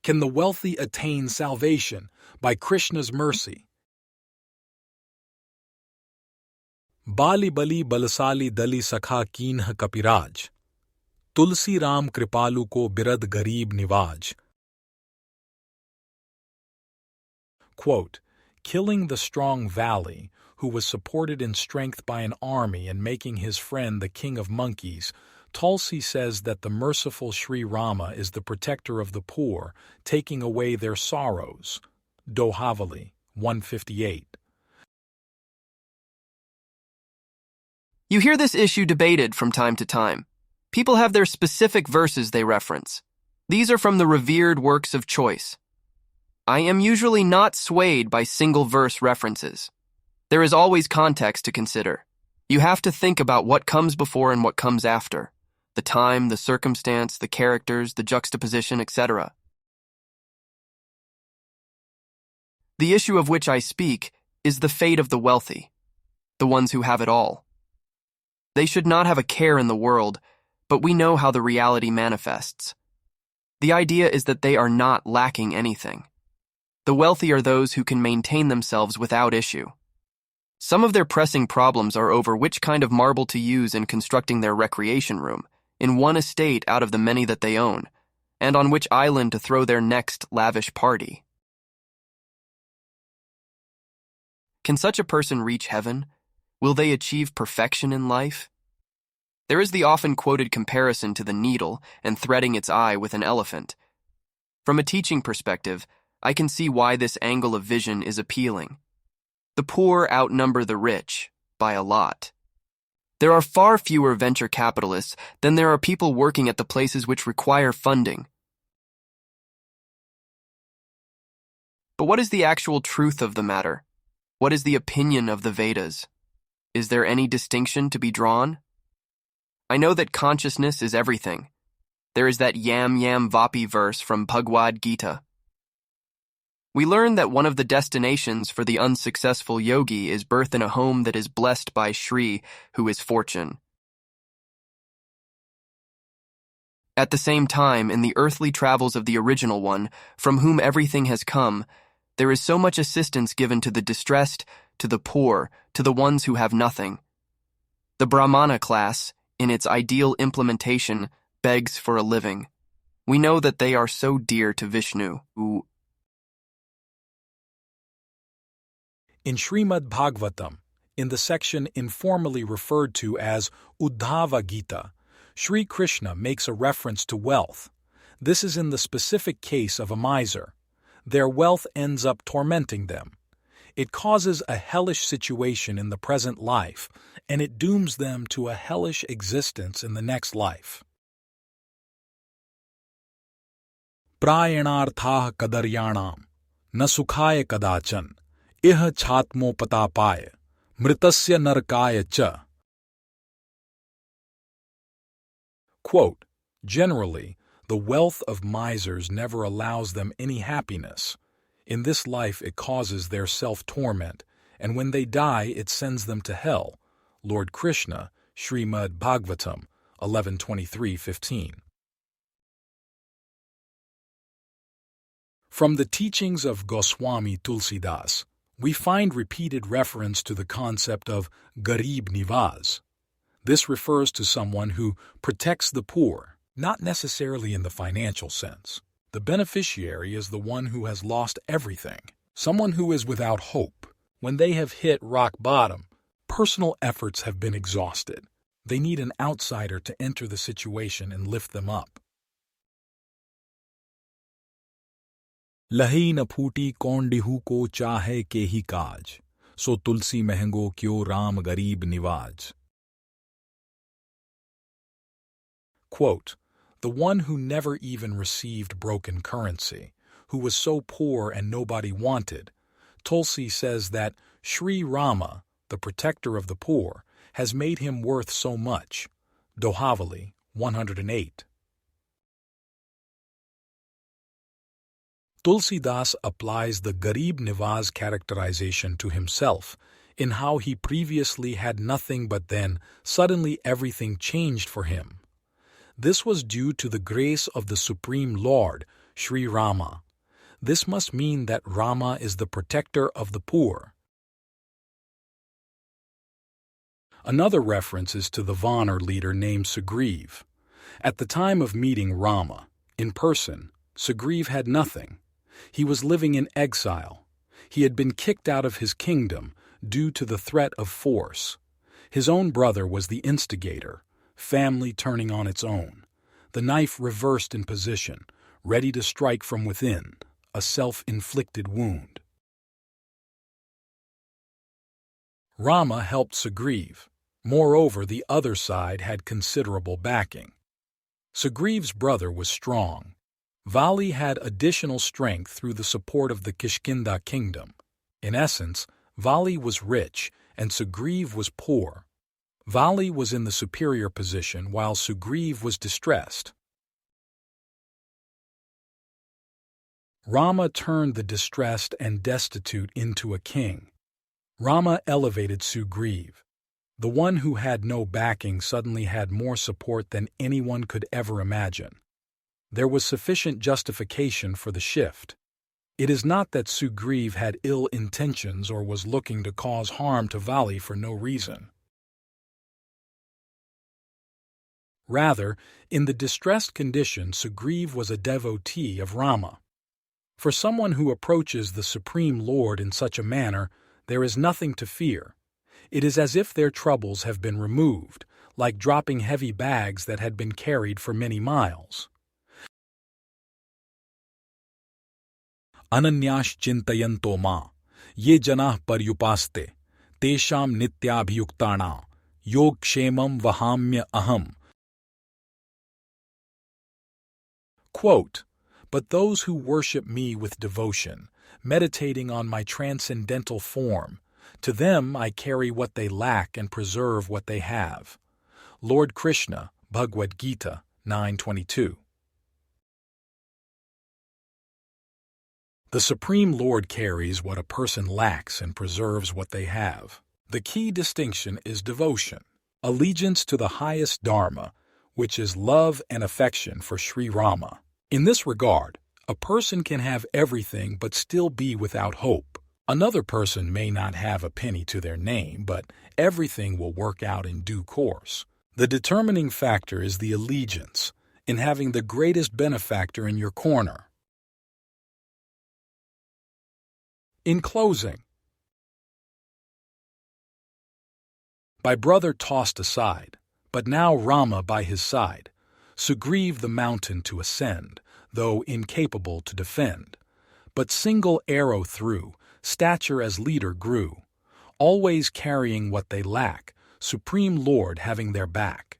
Can the wealthy attain salvation by Krishna's mercy? Bali bali balasali dali sakha कीन्ह कपिराज, Tulsi Ram kripalu ko birad garib nivaj. Quote, killing the strong Vali, who was supported in strength by an army and making his friend the king of monkeys, Tulsi says that the merciful Shri Rama is the protector of the poor, taking away their sorrows. Dohavali, 158. You hear this issue debated from time to time. People have their specific verses they reference. These are from the revered works of choice. I am usually not swayed by single verse references. There is always context to consider. You have to think about what comes before and what comes after. The time, the circumstance, the characters, the juxtaposition, etc. The issue of which I speak is the fate of the wealthy, the ones who have it all. They should not have a care in the world, but we know how the reality manifests. The idea is that they are not lacking anything. The wealthy are those who can maintain themselves without issue. Some of their pressing problems are over which kind of marble to use in constructing their recreation room, in one estate out of the many that they own, and on which island to throw their next lavish party. Can such a person reach heaven? Will they achieve perfection in life? There is the often quoted comparison to the needle and threading its eye with an elephant. From a teaching perspective, I can see why this angle of vision is appealing. The poor outnumber the rich by a lot. There are far fewer venture capitalists than there are people working at the places which require funding. But what is the actual truth of the matter? What is the opinion of the Vedas? Is there any distinction to be drawn? I know that consciousness is everything. There is that yam yam vapi verse from Bhagavad-gita. We learn that one of the destinations for the unsuccessful yogi is birth in a home that is blessed by Shri, who is fortune. At the same time, in the earthly travels of the original one, from whom everything has come, there is so much assistance given to the distressed, to the poor, to the ones who have nothing. The Brahmana class, in its ideal implementation, begs for a living. We know that they are so dear to Vishnu, who... In Srimad Bhagavatam, in the section informally referred to as Dohavali, Shri Krishna makes a reference to wealth. This is in the specific case of a miser. Their wealth ends up tormenting them. It causes a hellish situation in the present life, and it dooms them to a hellish existence in the next life. Prayanarthah kadaryanam, na sukhaya kadachan, iha chatmopatapaya, mritasya narkaya cha. Quote, generally, the wealth of misers never allows them any happiness. In this life it causes their self-torment, and when they die it sends them to hell. Lord Krishna, Srimad Bhagavatam, 11:23-15. From the teachings of Goswami Tulsidas, we find repeated reference to the concept of garib nivaz. This refers to someone who protects the poor, not necessarily in the financial sense. The beneficiary is the one who has lost everything, someone who is without hope. When they have hit rock bottom, personal efforts have been exhausted. They need an outsider to enter the situation and lift them up. Lahi na phuti kaun dihu ko chahe ke hi kaj, so tulsi mehengo kyo ram garib nivaj. Quote, the one who never even received broken currency, who was so poor and nobody wanted, Tulsi says that Shri Rama, the protector of the poor, has made him worth so much. Dohavali, 108. Tulsidas applies the Garib Nivaz characterization to himself, in how he previously had nothing but then suddenly everything changed for him. This was due to the grace of the Supreme Lord, Shri Rama. This must mean that Rama is the protector of the poor. Another reference is to the Vanar leader named Sugriv. At the time of meeting Rama, in person, Sugriv had nothing. He was living in exile. He had been kicked out of his kingdom due to the threat of force. His own brother was the instigator, family turning on its own, the knife reversed in position, ready to strike from within, a self-inflicted wound. Rama helped Sugriv. Moreover, the other side had considerable backing. Sugriv's brother was strong. Vali had additional strength through the support of the Kishkinda kingdom. In essence, Vali was rich and Sugriv was poor. Vali was in the superior position while Sugriv was distressed. Rama turned the distressed and destitute into a king. Rama elevated Sugriv. The one who had no backing suddenly had more support than anyone could ever imagine. There was sufficient justification for the shift. It is not that Sugriv had ill intentions or was looking to cause harm to Vali for no reason. Rather, in the distressed condition, Sugriv was a devotee of Rama. For someone who approaches the Supreme Lord in such a manner, there is nothing to fear. It is as if their troubles have been removed, like dropping heavy bags that had been carried for many miles. Ananyash chintayanto ma, ye janah paryupaste, tesham nityabhiyuktana, yog kshemam vahamya aham. Quote, "But those who worship me with devotion, meditating on my transcendental form, to them I carry what they lack and preserve what they have." Lord Krishna, Bhagavad-gita 9:22. The Supreme Lord carries what a person lacks and preserves what they have. The key distinction is devotion, allegiance to the highest dharma, which is love and affection for Shri Rama. In this regard, a person can have everything but still be without hope. Another person may not have a penny to their name, but everything will work out in due course. The determining factor is the allegiance, in having the greatest benefactor in your corner. In closing, by brother tossed aside, but now Rama by his side, Sugriv the mountain to ascend, though incapable to defend. But single arrow through, stature as leader grew, always carrying what they lack, Supreme Lord having their back.